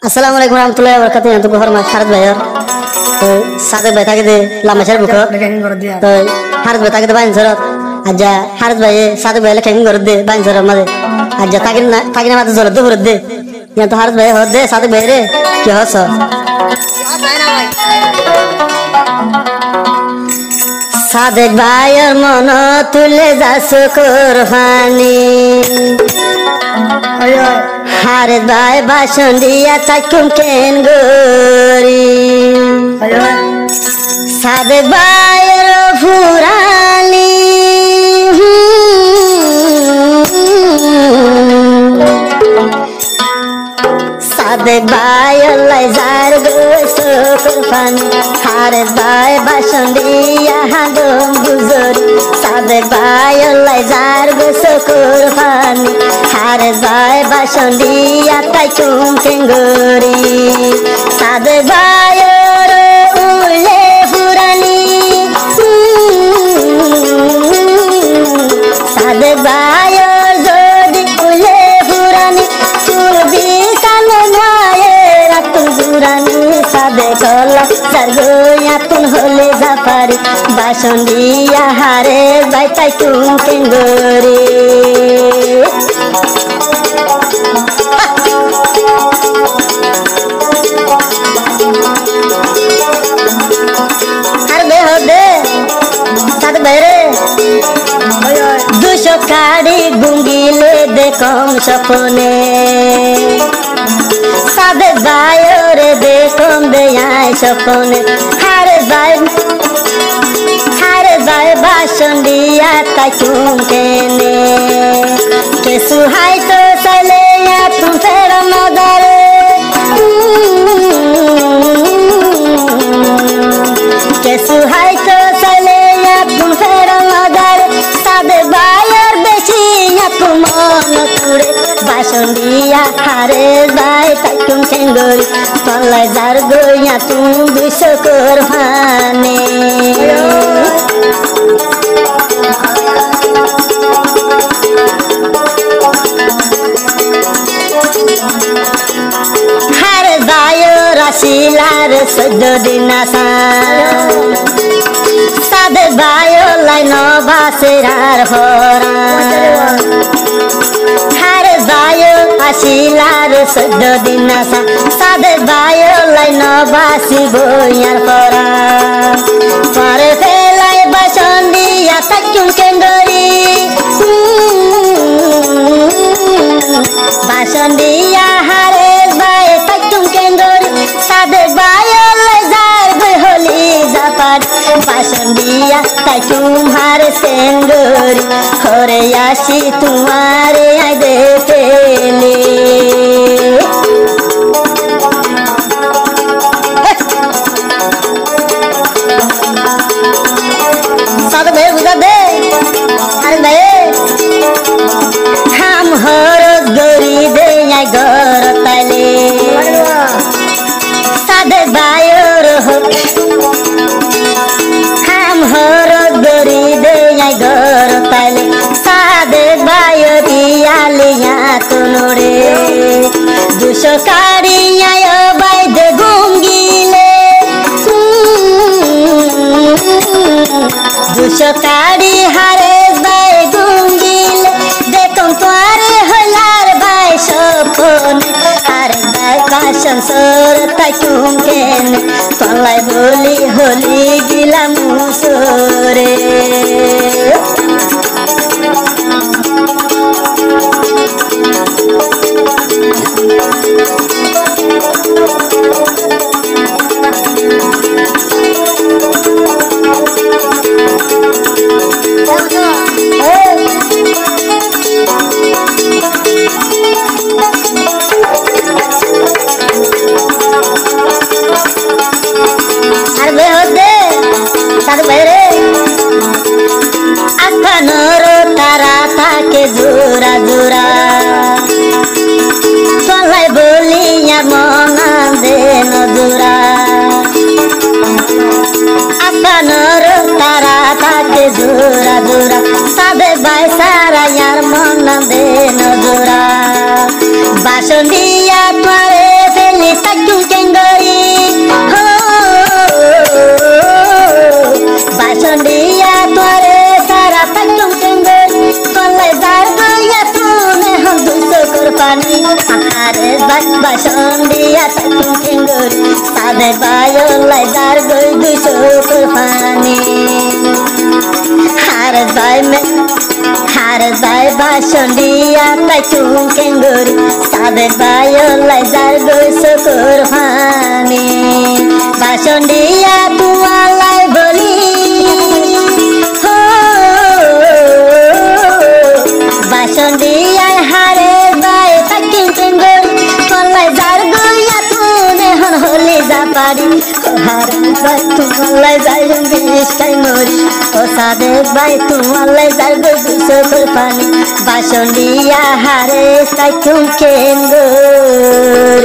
अस्सलाम वालेकुम रहमतुल्लाहि व बरकातुहू तो घर में हारत भाई तो सादे बैठा के दे लामा शहर बुक तो हारत बैठा के दे बाइन जरत आजा हारत भाई सादे भाई लेकिन कर दे बाइन जरत मदे आजा ताकि ना मत जरत दे दे या तो हारत भाई हो दे सादे भाई रे क्या हो सो सादे भाई और मनो तुले जा सुकुरफानी हारत भाई भाषण दिया ताकुम केन गोरी सादे भाई रो फुरानी सादे भाई लाई जार गो सुकुरफानी हारत भाई भाषण दिया हादम गुजरी सादे भाई लाई जार गो सुकुरफानी हारत भाई भाषण दिया ताकुम केन गोरी सादे भाई रो उले फुरानी सादे भाई जोदी उले फुरानी तुरबी सादे कला सरगोया तुम होले जाफारी भाषण दिया हारे बाई तुम केंगोरी हर बे हो दे सादे बेरे दुशो काड़ी गुंगीले दे कम सपने सादे भाई रे दे कम दे आए सपने हारे भाई भाषण दिया ताकुम केने के सुहाई तो चले या तुम फेर मदरे के सुहाई तो चले या तुम फेर मदरे सादे भाई और बेशी या तुम मन तुड़े भाषण दिया हारे भाई ताकुम केंगोरी तलाई जार गोया तुम दुशो कुरबानी हारे भाई राशिलार सद दिनासा सादे भाई लाई नबा सेरार होरा हारे भाई आशिलार सद दिनासा सादे भाई लाई नबासी बोयार परा परे फेलाई भाषण दिया ताकुम केंगोरी भाषण दिया हारे भाई ताकुम केंगोरी सादे भाई लाई जार गई होली जापार भाषण दिया ताकुम हारे केंगोरी होरे याशी तुम्हारे आई दे पेले सादे भाई बुझा दे अरे भाई हम हरस गोरी दे या घर ताले सादे भाई हो हम हरस गोरी दे या घर ताले सादे भाई दिया लिया तुनोरे दुशो कारी या भाई दे गुंगीले दुशो कारी हारे भाई गुंगीले देखो तुम्हारे हलार भाई सपन हारे भाई भाषण सोर ताकुम केन तलाई बोली होली गिला मुसोरे जोरा जोरा तलाई बोली या मना दे नजोरा आसमानर तारा ताके जोरा जोरा सादे भाई सारा यार मना दे नजोरा भाषण दिया तुम्हारे বাসন দিয়া তাকুম কেঙ্গুর সাদে বায়ো লাইজার গই 200 কুরবানি হারে ভাই বাসন দিয়া তাকুম কেঙ্গুর সাদে বায়ো লাইজার গই 200 কুরবানি বাসন দিয়া তুয়ালাই বলি বাসন দিয়া হারে ভাই তাকুম কেঙ্গুর কলাই যার গইয়া তুনে হন হলি যা পারি হারে ভাই তুমালাই যাই বিষ্কাই মরি ও সাদে ভাই তুমালাই যার গই 200 কুরবানি বাসন দিয়া হারে তাকুম কেঙ্গুর